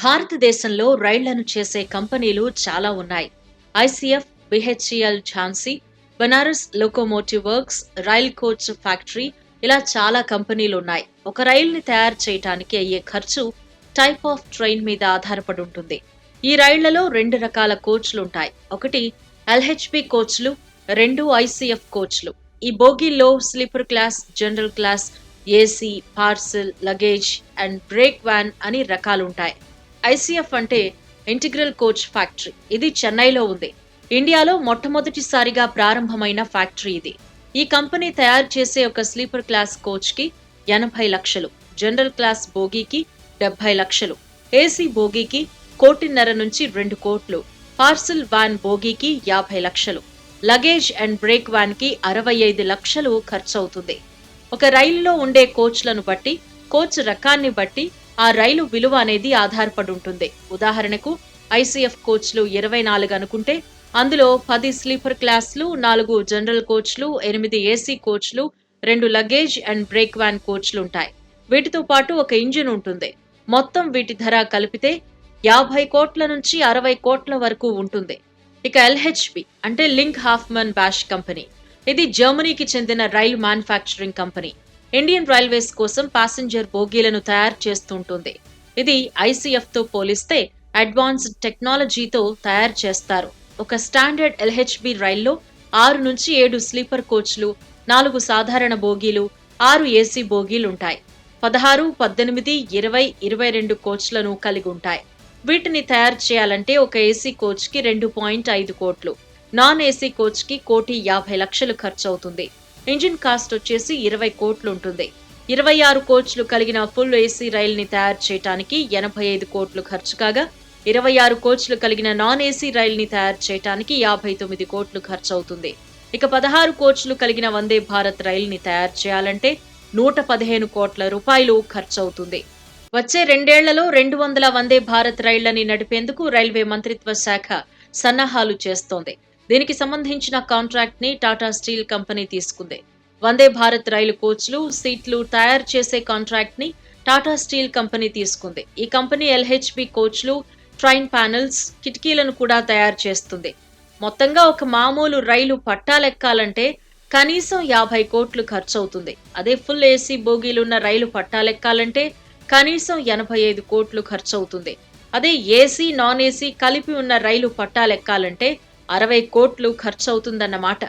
భారతదేశంలో రైళ్లను చేసే కంపెనీలు చాలా ఉన్నాయి. ICF, BHEL Jhansi, Banaras locomotive works, rail coach factory ఇలా చాలా కంపెనీలు ఉన్నాయి. ఒక రైలుని తయారు చేయడానికి అయ్యే ఖర్చు టైప్ ఆఫ్ ట్రైన్ మీద ఆధారపడి ఉంటుంది. ఈ రైళ్లలో రెండు రకాల కోచ్లుంటాయి. ఒకటి ఎల్హెచ్బి కోచ్లు, రెండు ఐసీఎఫ్ కోచ్లు. ఈ బోగీల్లో sleeper class, general class, AC, parcel, luggage and brake van అని రకాలుంటాయి. ఐసీఎఫ్ అంటే ఇంటిగ్రల్ కోచ్ ఫ్యాక్టరీ. ఇది చెన్నైలో ఉంది. ఇండియాలో మొట్టమొదటిసారిగా ప్రారంభమైన ఫ్యాక్టరీ ఇది. ఈ కంపెనీ తయారు చేసే ఒక స్లీపర్ క్లాస్ కోచ్ కి 80 లక్షలు, జనరల్ క్లాస్ బోగీకి 70 లక్షలు, ఏసీ బోగీకి 1.5 నుంచి 2 కోట్లు, పార్సల్ వ్యాన్ బోగీకి 50 లక్షలు, లగేజ్ అండ్ బ్రేక్ వ్యాన్ కి 65 లక్షలు ఖర్చవుతుంది. ఒక రైలులో ఉండే కోచ్లను బట్టి, కోచ్ రకాన్ని బట్టి ఆ రైలు విలువ అనేది ఆధారపడి ఉంటుంది. ఉదాహరణకు ఐసీఎఫ్ కోచ్లు 24 అనుకుంటే అందులో 10 స్లీపర్ క్లాస్లు, 4 జనరల్ కోచ్లు, 8 ఏసీ కోచ్లు, 2 లగేజ్ అండ్ బ్రేక్ వ్యాన్ కోచ్లు ఉంటాయి. వీటితో పాటు ఒక ఇంజిన్ ఉంటుంది. మొత్తం వీటి ధర కలిపితే 50 కోట్ల నుంచి 60 కోట్ల వరకు ఉంటుంది. ఇక ఎల్హెచ్బి అంటే లింక్ హాఫ్మన్ బాష్ కంపెనీ. ఇది జర్మనీకి చెందిన రైలు మ్యానుఫ్యాక్చరింగ్ కంపెనీ. ఇండియన్ రైల్వేస్ కోసం ప్యాసింజర్ బోగీలను తయారు చేస్తుంటుంది. ఇది ఐసీఎఫ్ తో పోలిస్తే అడ్వాన్స్డ్ టెక్నాలజీతో తయారు చేస్తారు. ఒక స్టాండర్డ్ ఎల్హెచ్బి రైల్లో 6 నుంచి 7 స్లీపర్ కోచ్లు, 4 సాధారణ బోగీలు, 6 ఏసీ బోగీలుంటాయి. 16, 18, 20, 22 కోచ్లను కలిగి ఉంటాయి. వీటిని తయారు చేయాలంటే ఒక ఏసీ కోచ్ కి 2.5 కోట్లు, నాన్ ఏసీ కోచ్ కి 1,50 లక్షలు ఖర్చవుతుంది. ఇంజిన్ కాస్ట్ వచ్చేసి 20 కోట్లు ఉంటుంది. 26 కోచ్లు కలిగిన ఫుల్ ఏసీ రైల్ని తయారు చేయడానికి 85 కోట్లు ఖర్చు కాగా, 26 కోచ్లు కలిగిన నాన్ ఏసీ రైల్ని తయారు చేయడానికి 59 కోట్లు ఖర్చవుతుంది. ఇక 16 కోచ్లు కలిగిన వందే భారత్ రైల్ని తయారు చేయాలంటే 115 కోట్ల రూపాయలు ఖర్చవుతుంది. వచ్చే 2 ఏళ్లలో 200 వందే భారత్ రైళ్లని నడిపేందుకు రైల్వే మంత్రిత్వ శాఖ సన్నాహాలు చేస్తోంది. దీనికి సంబంధించిన కాంట్రాక్ట్ ని టాటా స్టీల్ కంపెనీ తీసుకుంది. వందే భారత్ రైలు కోచ్లు, సీట్లు తయారు చేసే కాంట్రాక్ట్ ని టాటా స్టీల్ కంపెనీ తీసుకుంది. ఈ కంపెనీ ఎల్హెచ్బి కోచ్లు, ట్రైన్ ప్యానెల్స్, కిటికీలను కూడా తయారు చేస్తుంది. మొత్తంగా ఒక మామూలు రైలు పట్టాలెక్కాలంటే కనీసం 50 కోట్లు ఖర్చవుతుంది. అదే ఫుల్ ఏసీ బోగీలున్న రైలు పట్టాలెక్కాలంటే కనీసం 85 కోట్లు ఖర్చవుతుంది. అదే ఏసీ, నాన్ ఏసీ కలిపి ఉన్న రైలు పట్టాలెక్కాలంటే 60 కోట్లు ఖర్చవుతుందన్నమాట.